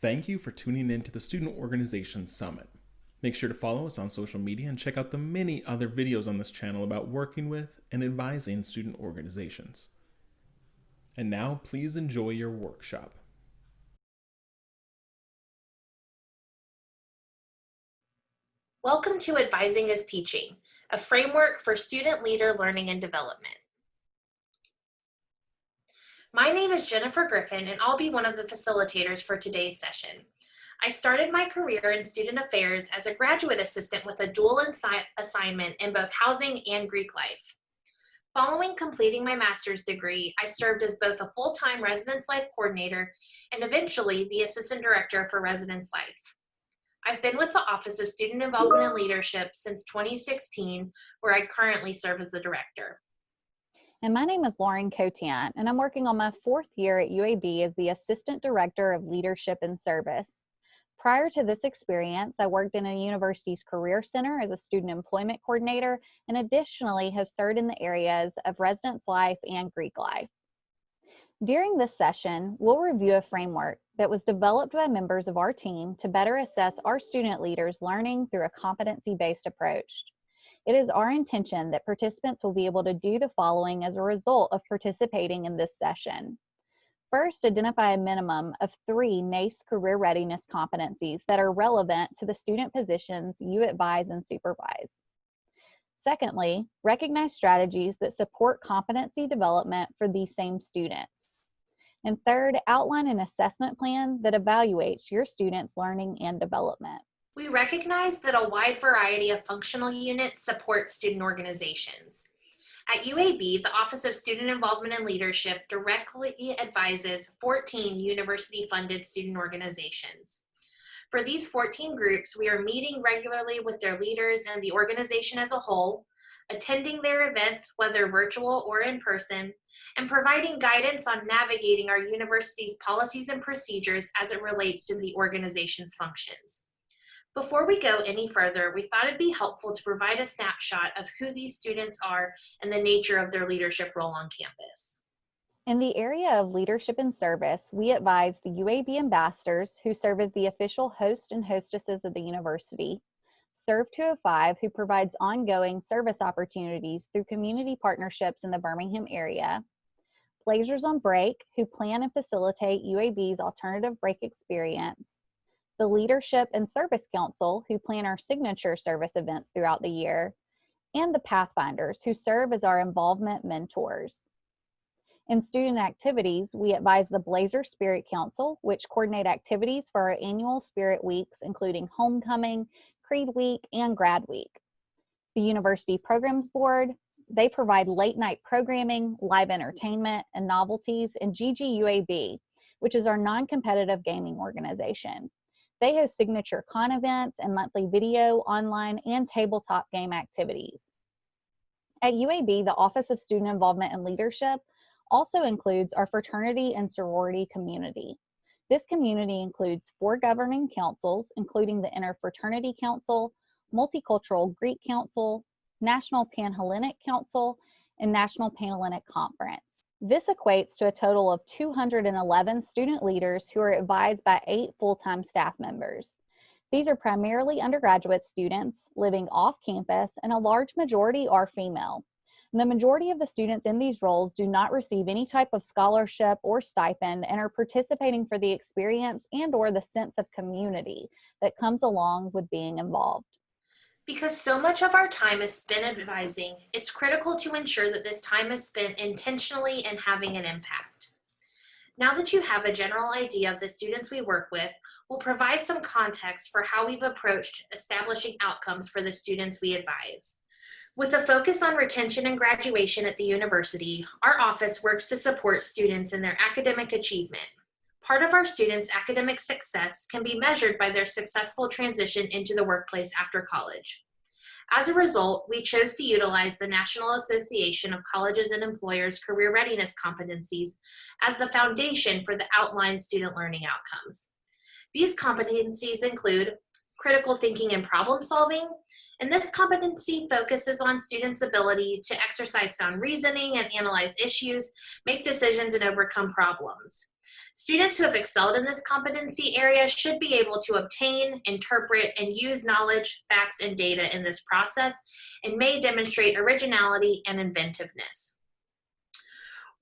Thank you for tuning in to the Student Organization Summit. Make sure to follow us on social media and check out the many other videos on this channel about working with and advising student organizations. And now, please enjoy your workshop. Welcome to Advising is Teaching, a framework for student leader learning and development. My name is Jennifer Griffin, and I'll be one of the facilitators for today's session. I started my career in student affairs as a graduate assistant with a dual assignment in both housing and Greek life. Following completing my master's degree, I served as both a full-time residence life coordinator and eventually the assistant director for residence life. I've been with the Office of Student Involvement and Leadership since 2016, where I currently serve as the director. And my name is Lauren Cotian, and I'm working on my 4th year at UAB as the Assistant Director of Leadership and Service. Prior to this experience, I worked in a university's Career Center as a student employment coordinator, and additionally have served in the areas of residence life and Greek life. During this session, we'll review a framework that was developed by members of our team to better assess our student leaders' learning through a competency-based approach. It is our intention that participants will be able to do the following as a result of participating in this session. First, identify a minimum of 3 NACE career readiness competencies that are relevant to the student positions you advise and supervise. Secondly, recognize strategies that support competency development for these same students. And third, outline an assessment plan that evaluates your students' learning and development. We recognize that a wide variety of functional units support student organizations. At UAB, the Office of Student Involvement and Leadership directly advises 14 university-funded student organizations. For these 14 groups, we are meeting regularly with their leaders and the organization as a whole, attending their events, whether virtual or in person, and providing guidance on navigating our university's policies and procedures as it relates to the organization's functions. Before we go any further, we thought it'd be helpful to provide a snapshot of who these students are and the nature of their leadership role on campus. In the area of leadership and service, we advise the UAB ambassadors, who serve as the official host and hostesses of the university, Serve 205, who provides ongoing service opportunities through community partnerships in the Birmingham area, Blazers on Break, who plan and facilitate UAB's alternative break experience, the Leadership and Service Council, who plan our signature service events throughout the year, and the Pathfinders, who serve as our involvement mentors. In student activities, we advise the Blazer Spirit Council, which coordinate activities for our annual Spirit Weeks, including Homecoming, Creed Week, and Grad Week. The University Programs Board, they provide late night programming, live entertainment, and novelties, and GGUAB, which is our non-competitive gaming organization. They host signature con events and monthly video, online, and tabletop game activities. At UAB, the Office of Student Involvement and Leadership also includes our fraternity and sorority community. This community includes 4 governing councils, including the Interfraternity Council, Multicultural Greek Council, National Panhellenic Council, and National Panhellenic Conference. This equates to a total of 211 student leaders who are advised by 8 full-time staff members. These are primarily undergraduate students living off campus, and a large majority are female. The majority of the students in these roles do not receive any type of scholarship or stipend and are participating for the experience and/or the sense of community that comes along with being involved. Because so much of our time is spent advising, it's critical to ensure that this time is spent intentionally and having an impact. Now that you have a general idea of the students we work with, we'll provide some context for how we've approached establishing outcomes for the students we advise. With a focus on retention and graduation at the university, our office works to support students in their academic achievement. Part of our students' academic success can be measured by their successful transition into the workplace after college. As a result, we chose to utilize the National Association of Colleges and Employers Career Readiness Competencies as the foundation for the outlined student learning outcomes. These competencies include critical thinking and problem solving. And this competency focuses on students' ability to exercise sound reasoning and analyze issues, make decisions, and overcome problems. Students who have excelled in this competency area should be able to obtain, interpret, and use knowledge, facts, and data in this process, and may demonstrate originality and inventiveness.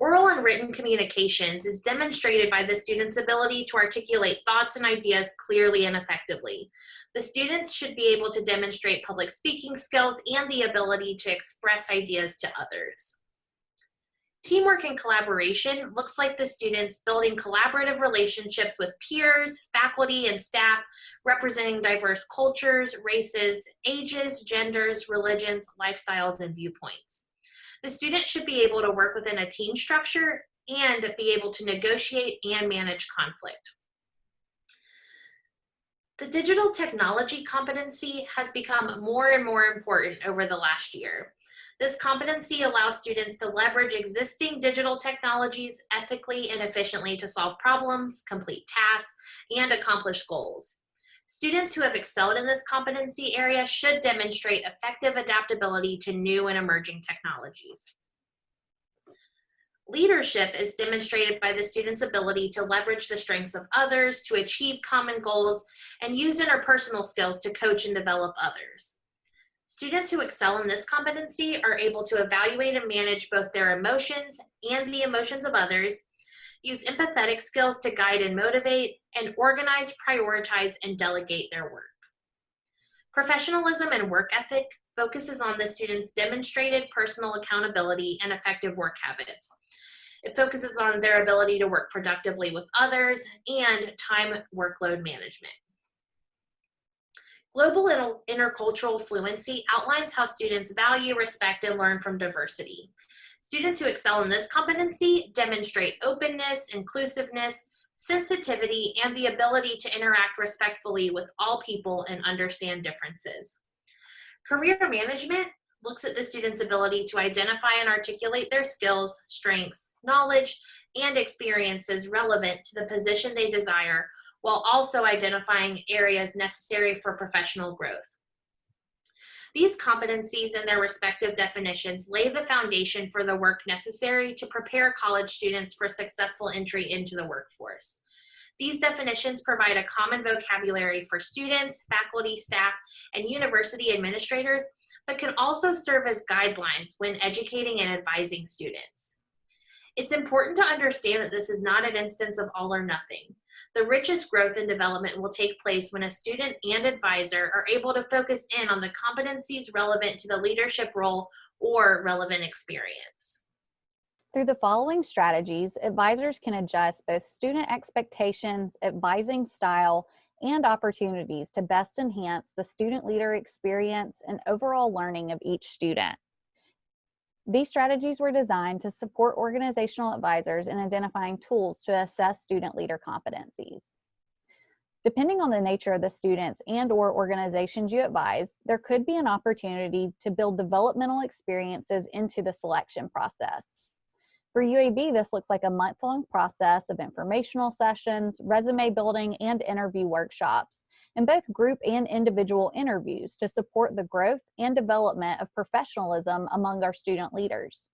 Oral and written communications is demonstrated by the student's ability to articulate thoughts and ideas clearly and effectively. The students should be able to demonstrate public speaking skills and the ability to express ideas to others. Teamwork and collaboration looks like the students building collaborative relationships with peers, faculty, and staff representing diverse cultures, races, ages, genders, religions, lifestyles, and viewpoints. The student should be able to work within a team structure and be able to negotiate and manage conflict. The digital technology competency has become more and more important over the last year. This competency allows students to leverage existing digital technologies ethically and efficiently to solve problems, complete tasks, and accomplish goals. Students who have excelled in this competency area should demonstrate effective adaptability to new and emerging technologies. Leadership is demonstrated by the student's ability to leverage the strengths of others to achieve common goals and use interpersonal skills to coach and develop others. Students who excel in this competency are able to evaluate and manage both their emotions and the emotions of others, use empathetic skills to guide and motivate, and organize, prioritize, and delegate their work. Professionalism and work ethic focuses on the students' demonstrated personal accountability and effective work habits. It focuses on their ability to work productively with others and time workload management. Global and intercultural fluency outlines how students value, respect, and learn from diversity. Students who excel in this competency demonstrate openness, inclusiveness, sensitivity, and the ability to interact respectfully with all people and understand differences. Career management looks at the student's ability to identify and articulate their skills, strengths, knowledge, and experiences relevant to the position they desire, while also identifying areas necessary for professional growth. These competencies and their respective definitions lay the foundation for the work necessary to prepare college students for successful entry into the workforce. These definitions provide a common vocabulary for students, faculty, staff, and university administrators, but can also serve as guidelines when educating and advising students. It's important to understand that this is not an instance of all or nothing. The richest growth and development will take place when a student and advisor are able to focus in on the competencies relevant to the leadership role or relevant experience. Through the following strategies, advisors can adjust both student expectations, advising style, and opportunities to best enhance the student leader experience and overall learning of each student. These strategies were designed to support organizational advisors in identifying tools to assess student leader competencies. Depending on the nature of the students and/or organizations you advise, there could be an opportunity to build developmental experiences into the selection process. For UAB, this looks like a month-long process of informational sessions, resume building, and interview workshops, and both group and individual interviews to support the growth and development of professionalism among our student leaders.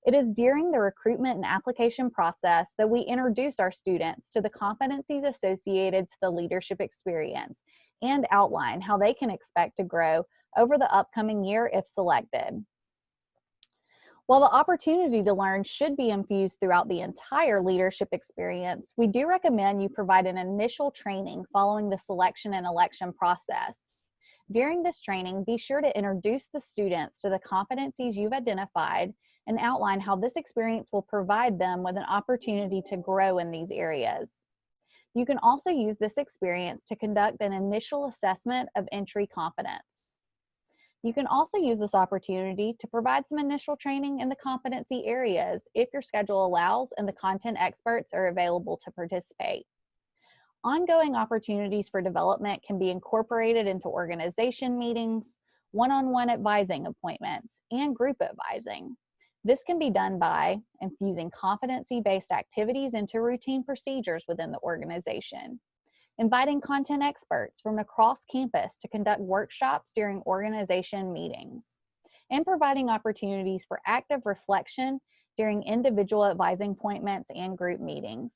It is during the recruitment and application process that we introduce our students to the competencies associated to the leadership experience and outline how they can expect to grow over the upcoming year if selected. While the opportunity to learn should be infused throughout the entire leadership experience, we do recommend you provide an initial training following the selection and election process. During this training, be sure to introduce the students to the competencies you've identified and outline how this experience will provide them with an opportunity to grow in these areas. You can also use this experience to conduct an initial assessment of entry competence. You can also use this opportunity to provide some initial training in the competency areas if your schedule allows and the content experts are available to participate. Ongoing opportunities for development can be incorporated into organization meetings, one-on-one advising appointments, and group advising. This can be done by infusing competency-based activities into routine procedures within the organization, inviting content experts from across campus to conduct workshops during organization meetings, and providing opportunities for active reflection during individual advising appointments and group meetings.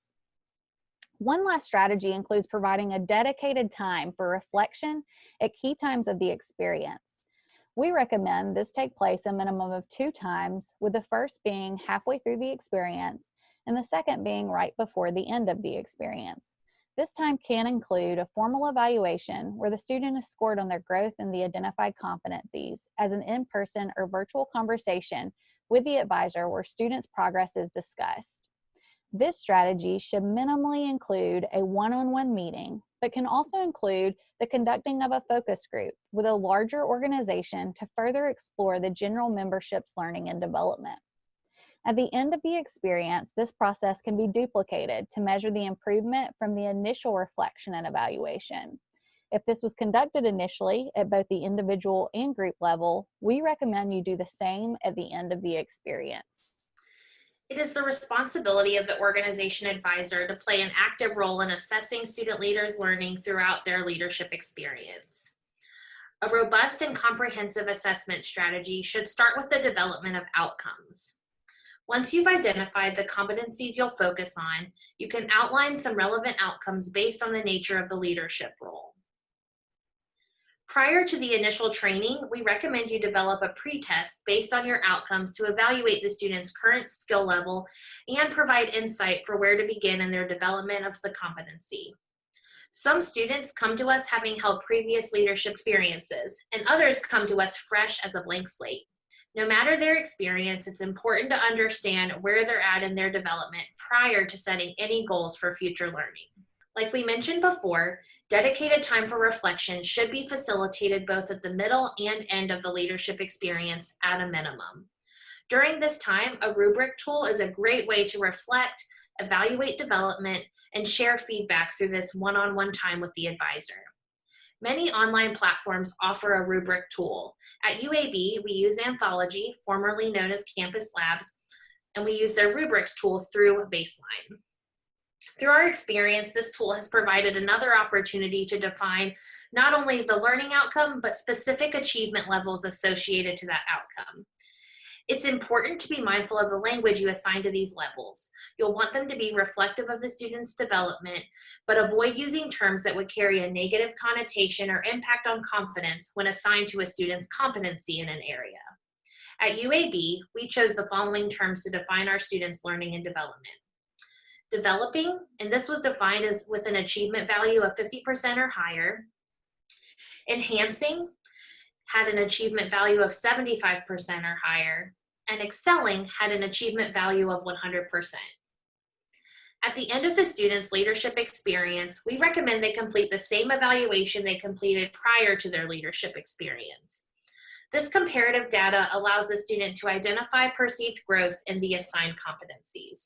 One last strategy includes providing a dedicated time for reflection at key times of the experience. We recommend this take place a minimum of 2 times, with the first being halfway through the experience and the second being right before the end of the experience. This time can include a formal evaluation where the student is scored on their growth in the identified competencies, as an in-person or virtual conversation with the advisor where students' progress is discussed. This strategy should minimally include a one-on-one meeting, but can also include the conducting of a focus group with a larger organization to further explore the general membership's learning and development. At the end of the experience, this process can be duplicated to measure the improvement from the initial reflection and evaluation. If this was conducted initially at both the individual and group level, we recommend you do the same at the end of the experience. It is the responsibility of the organization advisor to play an active role in assessing student leaders' learning throughout their leadership experience. A robust and comprehensive assessment strategy should start with the development of outcomes. Once you've identified the competencies you'll focus on, you can outline some relevant outcomes based on the nature of the leadership role. Prior to the initial training, we recommend you develop a pre-test based on your outcomes to evaluate the student's current skill level and provide insight for where to begin in their development of the competency. Some students come to us having held previous leadership experiences, and others come to us fresh as a blank slate. No matter their experience, it's important to understand where they're at in their development prior to setting any goals for future learning. Like we mentioned before, dedicated time for reflection should be facilitated both at the middle and end of the leadership experience at a minimum. During this time, a rubric tool is a great way to reflect, evaluate development, and share feedback through this one-on-one time with the advisor. Many online platforms offer a rubric tool. At UAB, we use Anthology, formerly known as Campus Labs, and we use their rubrics tool through Baseline. Through our experience, this tool has provided another opportunity to define not only the learning outcome, but specific achievement levels associated to that outcome. It's important to be mindful of the language you assign to these levels. You'll want them to be reflective of the student's development, but avoid using terms that would carry a negative connotation or impact on confidence when assigned to a student's competency in an area. At UAB, we chose the following terms to define our students' learning and development. Developing, and this was defined as with an achievement value of 50% or higher. Enhancing had an achievement value of 75% or higher, and excelling had an achievement value of 100%. At the end of the student's leadership experience, we recommend they complete the same evaluation they completed prior to their leadership experience. This comparative data allows the student to identify perceived growth in the assigned competencies.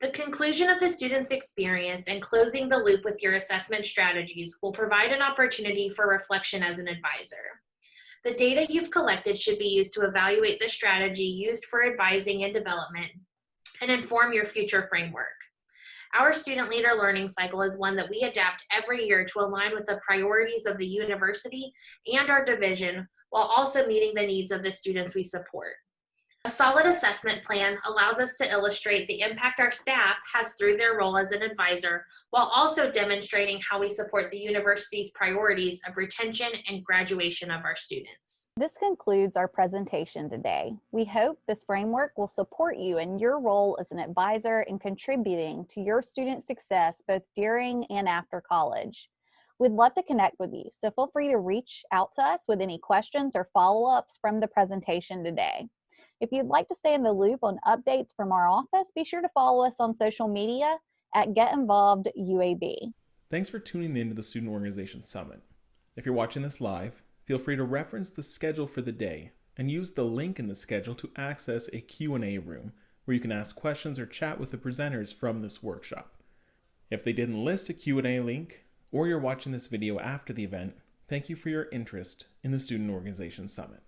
The conclusion of the student's experience and closing the loop with your assessment strategies will provide an opportunity for reflection as an advisor. The data you've collected should be used to evaluate the strategy used for advising and development and inform your future framework. Our student leader learning cycle is one that we adapt every year to align with the priorities of the university and our division, while also meeting the needs of the students we support. A solid assessment plan allows us to illustrate the impact our staff has through their role as an advisor, while also demonstrating how we support the university's priorities of retention and graduation of our students. This concludes our presentation today. We hope this framework will support you in your role as an advisor in contributing to your student success both during and after college. We'd love to connect with you, so feel free to reach out to us with any questions or follow-ups from the presentation today. If you'd like to stay in the loop on updates from our office, be sure to follow us on social media at GetInvolvedUAB. Thanks for tuning in to the Student Organization Summit. If you're watching this live, feel free to reference the schedule for the day and use the link in the schedule to access a Q&A room where you can ask questions or chat with the presenters from this workshop. If they didn't list a Q&A link, or you're watching this video after the event, thank you for your interest in the Student Organization Summit.